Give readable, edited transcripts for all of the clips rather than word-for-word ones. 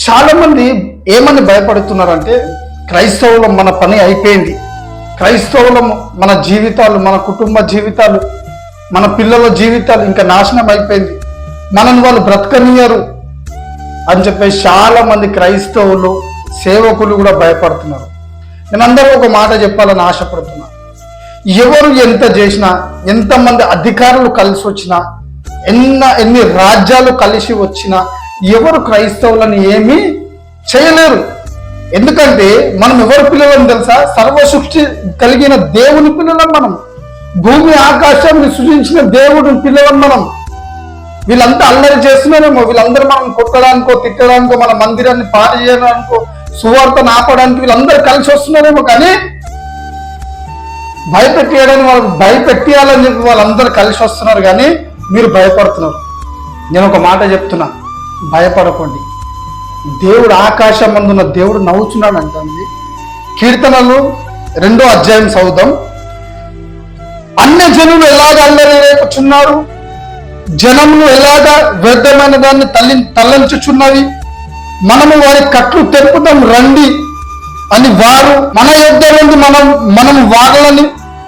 చాలా మంది ఏమని భయపడుతున్నారంటే, క్రైస్తవులం మన పని అయిపోయింది, క్రైస్తవులం మన జీవితాలు, మన కుటుంబ జీవితాలు, మన పిల్లల జీవితాలు ఇంకా నాశనం అయిపోయింది, మనల్ని వాళ్ళు బ్రతకనియరు అని చెప్పేసి చాలా మంది క్రైస్తవులు సేవకులు కూడా భయపడుతున్నారు. నేను అందరూ ఒక మాట చెప్పాలని ఆశపడుతున్నా. ఎవరు ఎంత చేసినా, ఎంతమంది అధికారులు కలిసి వచ్చినా, ఎన్ని రాజ్యాలు కలిసి వచ్చినా ఎవరు క్రైస్తవులను ఏమీ చేయలేరు. ఎందుకంటే మనం ఎవరు పిల్లలం తెలుసా? సర్వసృష్టి కలిగిన దేవుని పిల్లలం మనం. భూమి ఆకాశాన్ని సృజించిన దేవుడు పిల్లలం మనం. వీళ్ళంతా అల్లరి చేస్తున్నారేమో, వీళ్ళందరూ మనం కొట్టడానికో తిట్టడానికో, మన మందిరాన్ని పాడు చేయడానికో, సువార్తను ఆపడానికి వీళ్ళందరూ కలిసి వస్తున్నారేమో, కానీ భయపెట్టేయడానికి వాళ్ళు భయపెట్టేయాలని చెప్పి వాళ్ళందరూ కలిసి వస్తున్నారు, కానీ మీరు భయపడుతున్నారు. నేను ఒక మాట చెప్తున్నా, భయపడకండి. దేవుడు ఆకాశం అందున్న దేవుడు నవ్వుచున్నాడు అంటుంది. కీర్తనలు 2వ అధ్యాయం చదువుదాం. అన్య జనులు ఎలాగ అల్లరి రేపుచున్నారు, జనములు ఎలాగా వ్యర్థమైన దాన్ని తల్లించుచున్నవి, మనము వారి కట్లు తెంపుదాం రండి అని వారు మన యొద్ద నుండి మనము వారలని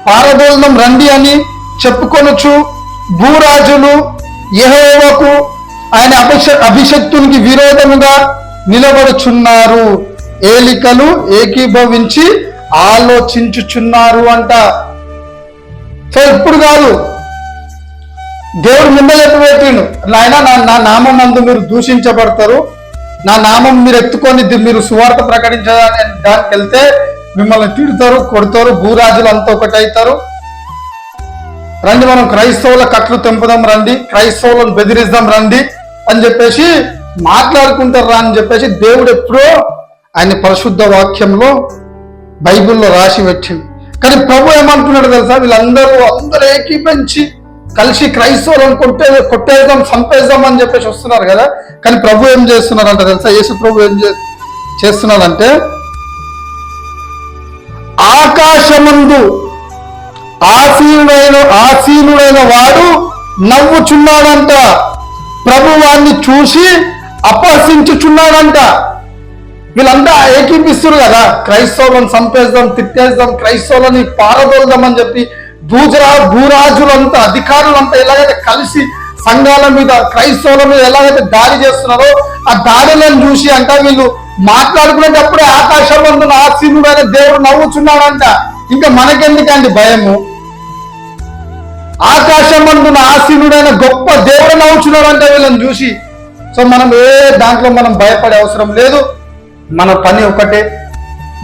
పారదోలడం రండి అని చెప్పుకొనొచ్చు. భూరాజులు యెహోవాకు ఆయన అభిషక్తునికి విరోధముగా నిలబడుచున్నారు, ఏలికలు ఏకీభవించి ఆలోచించుచున్నారు అంట. సో ఇప్పుడు కాదు, దేవుడు నిన్న చెప్పబెట్టిండు, నాయన నా నామం అందు మీరు దూషించబడతారు, నా నామం మీరు ఎత్తుకొని మీరు సువార్త ప్రకటించడానికి దానికి వెళ్తే మిమ్మల్ని తిడతారు, కొడతారు, భూరాజులు అంతా ఒకటైతారు, రండి మనం క్రైస్తవుల కట్లు తెంపుదాం రండి, క్రైస్తవులను బెదిరిద్దాం రండి అని చెప్పేసి మాట్లాడుకుంటారు రా అని చెప్పేసి దేవుడు ఎప్పుడో ఆయన పరిశుద్ధ వాక్యంలో బైబిల్లో రాసి పెట్టింది. కానీ ప్రభు ఏమంటున్నాడు తెలుసా? అందరూ ఏకీపించి కలిసి క్రైస్తవులను కొట్టేద్దాం చంపేద్దాం అని చెప్పేసి వస్తున్నారు కదా. కానీ ప్రభు ఏం చేస్తున్నారంటే తెలుసా? యేసు ప్రభు ఏం చేస్తున్నాడంటే, ఆకాశమందు ఆసీనుడైన వాడు నవ్వుచున్నాడంట, ప్రభు వాడిని చూసి అపహసించుచున్నాడంట. వీళ్ళంతా ఏకీపిస్తున్నారు కదా, క్రైస్తవులను చంపేద్దాం, తిట్టేద్దాం, క్రైస్తవులని పారదోల్దాం అని చెప్పి భూరాజులంతా అధికారులంతా ఎలాగైతే కలిసి సంఘాల మీద క్రైస్తవుల మీద ఎలాగైతే దాడి చేస్తున్నారో ఆ దాడులను చూసి అంట వీళ్ళు మాట్లాడుకునేటప్పుడే ఆకాశమందున ఆసీనుడైన దేవుడు నవ్వుచున్నాడంట. ఇంకా మనకెందుకండి భయము? ఆకాశమందున ఆసీనుడైన గొప్ప దేవుడు నవ్వుచున్నాడంట వీళ్ళని చూసి. సో మనం దాంట్లో మనం భయపడే అవసరం లేదు. మన పని ఒకటే,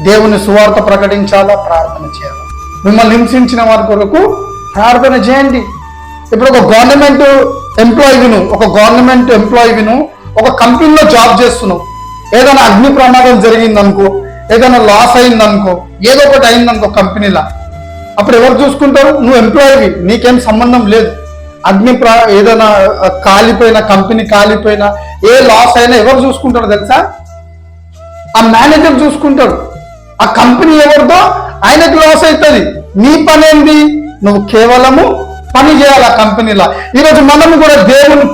దేవుని సువార్త ప్రకటించాలా, ప్రార్థన చేయాలి. మిమ్మల్ని హింసించిన వారి కొరకు ప్రార్థన చేయండి. ఇప్పుడు ఒక గవర్నమెంట్ ఎంప్లాయీను ఒక కంపెనీలో జాబ్ చేస్తున్నావు, ఏదైనా అగ్ని ప్రమాదం జరిగిందనుకో, ఏదైనా లాస్ అయిందనుకో, ఏదో ఒకటి అయిందనుకో కంపెనీలో, అప్పుడు ఎవరు చూసుకుంటారు? నువ్వు ఎంప్లాయీవి, నీకేం సంబంధం లేదు. ఏదైనా కాలిపోయినా, కంపెనీ కాలిపోయినా, ఏ లాస్ అయినా ఎవరు చూసుకుంటారు తెలుసా? ఆ మేనేజర్ చూసుకుంటాడు. ఆ కంపెనీ ఎవరిదో ఆయనకు లాస్ అవుతుంది. నీ పని ఏంది? నువ్వు కేవలము పని చేయాలి ఆ కంపెనీలో. ఈరోజు మనము కూడా దేవుని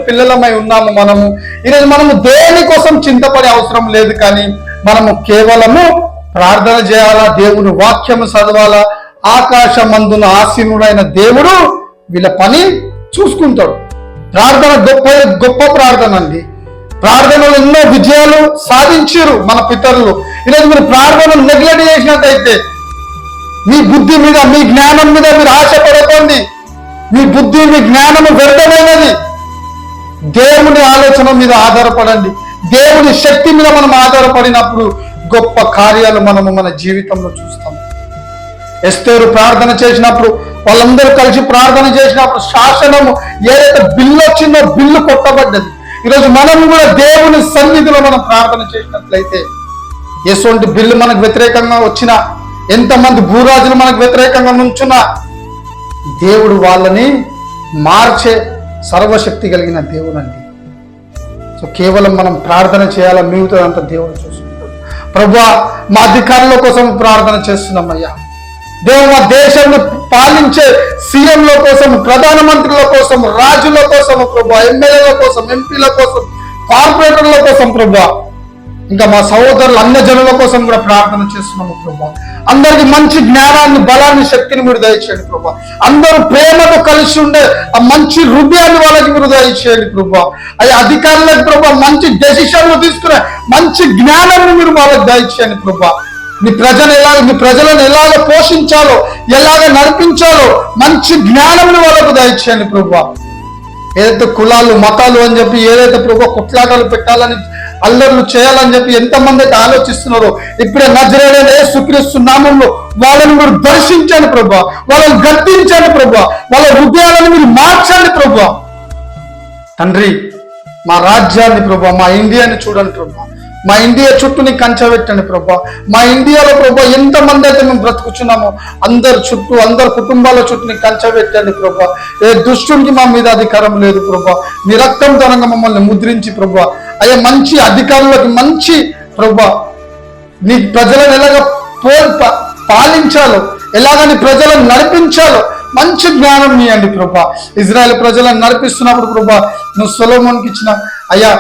పిల్లలమై ఉన్నాము. ఈరోజు మనము దేనికోసం చింతపడే అవసరం లేదు, కానీ మనము కేవలము ప్రార్థన చేయాలా, దేవుని వాక్యము చదవాలా. ఆకాశమందున ఆసీనుడైన దేవుడు వీళ్ళ పని చూసుకుంటాడు. ప్రార్థన గొప్ప ప్రార్థన అండి. ప్రార్థనలు ఎన్నో విజయాలు సాధించారు మన పితరులు. ఈరోజు మీరు ప్రార్థనలు నెగ్లెక్ట్ చేసినట్టయితే మీ బుద్ధి మీద, మీ జ్ఞానం మీద మీరు ఆశపడకండి. మీ బుద్ధి, మీ జ్ఞానము వ్యర్థమైనది. దేవుని ఆలోచన మీద ఆధారపడండి. దేవుని శక్తి మీద మనం ఆధారపడినప్పుడు గొప్ప కార్యాలు మనము మన జీవితంలో చూస్తాం. ఎస్తేరు ప్రార్థన చేసినప్పుడు, వాళ్ళందరూ కలిసి ప్రార్థన చేసినప్పుడు శాసనము ఏదైతే బిల్లు వచ్చిందో బిల్లు కొట్టబడ్డది. ఈరోజు మనం కూడా దేవుని సన్నిధిలో మనం ప్రార్థన చేసినట్లయితే ఎటువంటి బిల్లు మనకు వ్యతిరేకంగా వచ్చినా, ఎంతమంది భూరాజులు మనకు వ్యతిరేకంగా నుంచున్నా, దేవుడు వాళ్ళని మార్చే సర్వశక్తి కలిగిన దేవుడు అండి. సో కేవలం మనం ప్రార్థన చేయాలా, మిగతాదంతా దేవుడు చూసుకుంటాడు. ప్రభువా, మా అధికారుల కోసం ప్రార్థన చేస్తున్నామయ్యా. దేవుడు మా దేశాన్ని పాలించే సీఎంల కోసం, ప్రధానమంత్రుల కోసం, రాజుల కోసం, ప్రభు ఎమ్మెల్యేల కోసం, ఎంపీల కోసం, కార్పొరేట్ కార్పొరేటర్ల కోసం ప్రభా, ఇంకా మా సహోదరులు అన్న జనుల కోసం కూడా ప్రార్థన చేస్తున్నాము ప్రభా. అందరికి మంచి జ్ఞానాన్ని, బలాన్ని, శక్తిని మీరు దయచేయండి ప్రభా. అందరూ ప్రేమతో కలిసి ఉండే ఆ మంచి హృదయాన్ని వాళ్ళకి మీరు దయచేయండి ప్రభా. అయ్యా అధికారులకు ప్రభా మంచి డెసిషన్లు తీసుకునే మంచి జ్ఞానాన్ని మీరు వాళ్ళకి దయచేయండి ప్రభా. మీ ప్రజలను ఎలాగ పోషించాలో, ఎలాగ నడిపించాలో మంచి జ్ఞానాన్ని వాళ్ళకు దయచేయండి ప్రభా. ఏదైతే కులాలు, మతాలు అని చెప్పి ఏదైతే ప్రభా కొట్లాటలు పెట్టాలని, అల్లర్లు చేయాలని చెప్పి ఎంతమంది అయితే ఆలోచిస్తున్నారో, ఇప్పుడే నజరేయుడైన యేసుక్రీస్తు నామంలో వాళ్ళని మీరు దర్శించండి ప్రభా. వాళ్ళని గద్దించండి ప్రభా. వాళ్ళ హృదయాలను మీరు మార్చండి ప్రభా. తండ్రి, మా రాజ్యాన్ని ప్రభా, మా ఇండియాని చూడండి ప్రభా. మా ఇండియా చుట్టూ నీ కంచె పెట్టండి ప్రభా. మా ఇండియాలో ప్రభా ఎంతమంది అయితే మేము బ్రతుకుచున్నామో అందరి చుట్టూ, అందరి కుటుంబాల చుట్టూ నీ కంచె పెట్టండి ప్రభా. ఏ దుష్టునికి మా మీద అధికారం లేదు ప్రభా. నీ రక్తం తరంగా మమ్మల్ని ముద్రించి ప్రభా. అయ్యా మంచి అధికారులకి మంచి ప్రభా నీ ప్రజలను ఎలాగ పాలించాలో, ఎలాగ నీ ప్రజలను నడిపించాలో మంచి జ్ఞానం ఇవ్వండి ప్రభా. ఇజ్రాయెల్ ప్రజలను నడిపిస్తున్నప్పుడు ప్రభా నువ్వు సొలొమోనుకి ఇచ్చిన, అయ్యా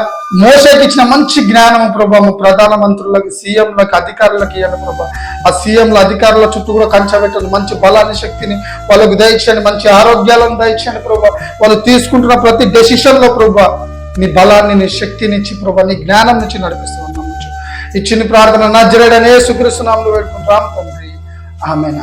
మోషేకి ఇచ్చిన మంచి జ్ఞానం ప్రభా మా ప్రధానమంత్రులకి, సీఎంలకు, అధికారులకు ఇవ్వండి ప్రభా. ఆ సీఎంల, అధికారుల చుట్టూ కూడా కంచబెట్టండి. మంచి బలాన్ని, శక్తిని వాళ్ళకు దయచేయండి. మంచి ఆరోగ్యాలను దయచేయండి ప్రభా. వాళ్ళు తీసుకుంటున్న ప్రతి డెసిషన్లో ప్రభా నీ బలాన్ని, నీ శక్తిని ఇచ్చి ప్రభా, నీ జ్ఞానం నుంచి నడిపిస్తున్నాను. ఇచ్చిన ప్రార్థన నజరేయుడైన యేసుక్రీస్తు నామములో వేడుకుంటున్నాము తండ్రి. ఆమేన్.